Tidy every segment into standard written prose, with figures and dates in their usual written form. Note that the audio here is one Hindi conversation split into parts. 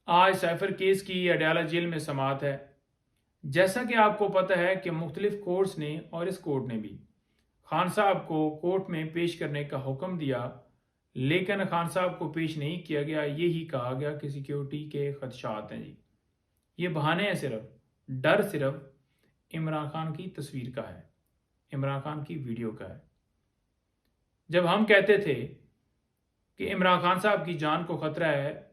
आज साइफर केस की अडयाला जेल में समात है। जैसा कि आपको पता है कि मुख्तलिफ कोर्ट्स ने और इस कोर्ट ने भी खान साहब को कोर्ट में पेश करने का हुक्म दिया, लेकिन खान साहब को पेश नहीं किया गया। ये ही कहा गया कि सिक्योरिटी के खदशात हैं जी। ये बहाने हैं, डर सिर्फ इमरान खान की तस्वीर का है, इमरान खान की वीडियो का है। जब हम कहते थे कि इमरान खान साहब की जान को खतरा है,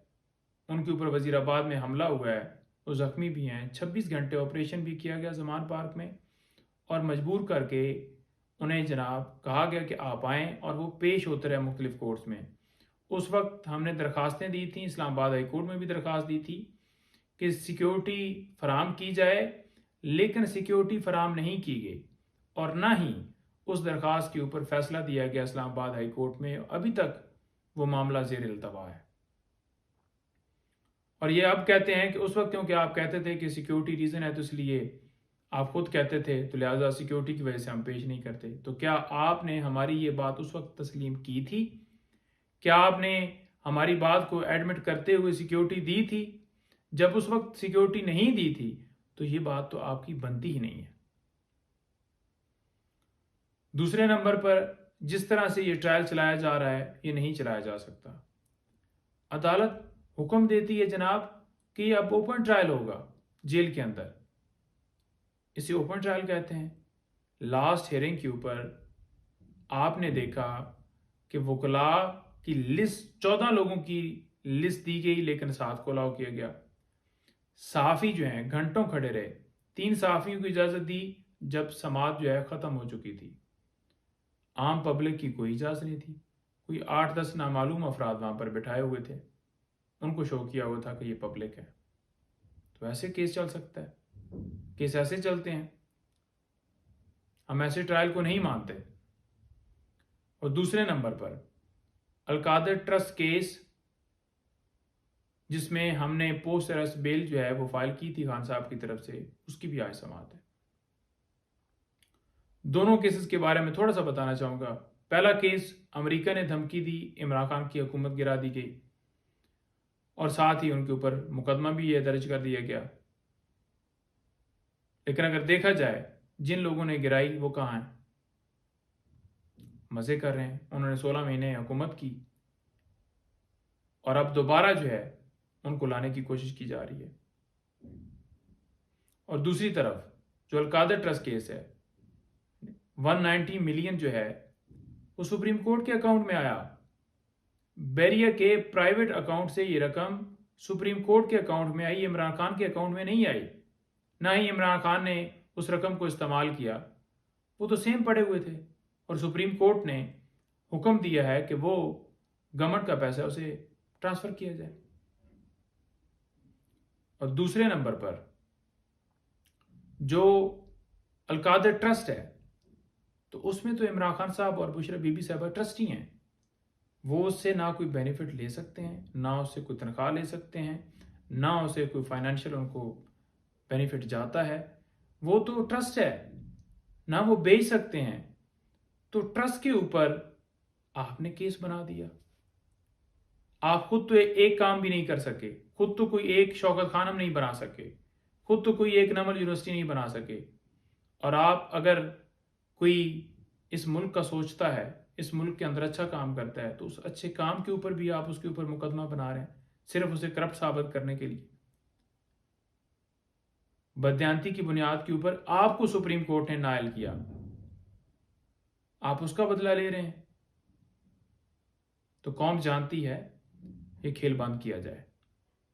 उनके ऊपर वजीराबाद में हमला हुआ है, वो ज़ख्मी भी हैं, 26 घंटे ऑपरेशन भी किया गया जमान पार्क में और मजबूर करके उन्हें जनाब कहा गया कि आप आएँ और वो पेश होते रहे मुख्तलिफ कोर्ट्स में। उस वक्त हमने दरख्वास्तें दी थी, इस्लामाबाद हाई कोर्ट में भी दरख्वास्त दी थी कि सिक्योरिटी फराम की जाए, लेकिन सिक्योरिटी फराम नहीं की गई और ना ही उस दरख्वास्त के ऊपर फैसला दिया गया इस्लामाबाद हाई कोर्ट में। अभी तक वो मामला ज़ेर इल्तवा है। और ये अब कहते हैं कि उस वक्त क्योंकि आप कहते थे कि सिक्योरिटी रीज़न है तो इसलिए आप खुद कहते थे, तो लिहाजा सिक्योरिटी की वजह से हम पेश नहीं करते। तो क्या आपने हमारी ये बात उस वक्त तस्लीम की थी? क्या आपने हमारी बात को एडमिट करते हुए सिक्योरिटी दी थी? जब उस वक्त सिक्योरिटी नहीं दी थी तो ये बात तो आपकी बनती ही नहीं है। दूसरे नंबर पर, जिस तरह से ये ट्रायल चलाया जा रहा है, ये नहीं चलाया जा सकता। अदालत हुक्म देती है जनाब कि अब ओपन ट्रायल होगा जेल के अंदर। इसे ओपन ट्रायल कहते हैं। लास्ट हियरिंग के ऊपर आपने देखा कि वकला की लिस्ट 14 लोगों की लिस्ट दी गई, लेकिन 7 को अलाउ किया गया। सहाफ़ी जो हैं घंटों खड़े रहे। 3 सहाफ़ियों को इजाज़त दी जब समात जो है ख़त्म हो चुकी थी। आम पब्लिक की कोई इजाज़त नहीं थी। कोई 8-10 नामालूम अफराद वहाँ पर बिठाए हुए थे, उनको शो किया हुआ था कि ये पब्लिक है। तो ऐसे केस चल सकता है? केस ऐसे चलते हैं? हम ऐसे ट्रायल को नहीं मानते। और दूसरे नंबर पर अलकादर ट्रस्ट केस, जिसमें हमने पोस्ट अरेस्ट बेल जो है वो फाइल की थी खान साहब की तरफ से, उसकी भी आज समात है। दोनों केसेस के बारे में थोड़ा सा बताना चाहूँगा। पहला केस, अमेरिका ने धमकी दी, इमरान खान की हुकूमत गिरा दी गई और साथ ही उनके ऊपर मुकदमा भी ये दर्ज कर दिया गया। लेकिन अगर देखा जाए जिन लोगों ने गिराई वो कहाँ हैं? मज़े कर रहे हैं। उन्होंने 16 महीने हुकूमत की और अब दोबारा जो है उनको लाने की कोशिश की जा रही है। और दूसरी तरफ जो अलकादर ट्रस्ट केस है, 190 मिलियन जो है वो सुप्रीम कोर्ट के अकाउंट में आया। बैरियर के प्राइवेट अकाउंट से ये रकम सुप्रीम कोर्ट के अकाउंट में आई, इमरान खान के अकाउंट में नहीं आई। ना ही इमरान खान ने उस रकम को इस्तेमाल किया, वो तो सेम पड़े हुए थे और सुप्रीम कोर्ट ने हुक्म दिया है कि वो गवर्नमेंट का पैसा उसे ट्रांसफ़र किया जाए। और दूसरे नंबर पर जो अलकादर ट्रस्ट है, तो उसमें तो इमरान खान साहब और बुशरा बीबी साहबा ट्रस्टी हैं। वो उससे ना कोई बेनिफिट ले सकते हैं, ना उससे कोई तनख्वाह ले सकते हैं, ना उसे कोई फाइनेंशियल उनको बेनिफिट जाता है। वो तो ट्रस्ट है, ना वो बेच सकते हैं। तो ट्रस्ट के ऊपर आपने केस बना दिया। आप खुद तो एक काम भी नहीं कर सके, खुद तो कोई एक शौकत खानम नहीं बना सके, खुद तो कोई एक नमल यूनिवर्सिटी नहीं बना सके। और आप अगर कोई इस मुल्क का सोचता है, इस मुल्क के अंदर अच्छा काम करता है, तो उस अच्छे काम के ऊपर भी आप उसके ऊपर मुकदमा बना रहे हैं, सिर्फ उसे करप्ट साबित करने के लिए। बदयांती की बुनियाद के ऊपर आपको सुप्रीम कोर्ट ने नायल किया, आप उसका बदला ले रहे हैं। तो कौम जानती है, ये खेल बंद किया जाए।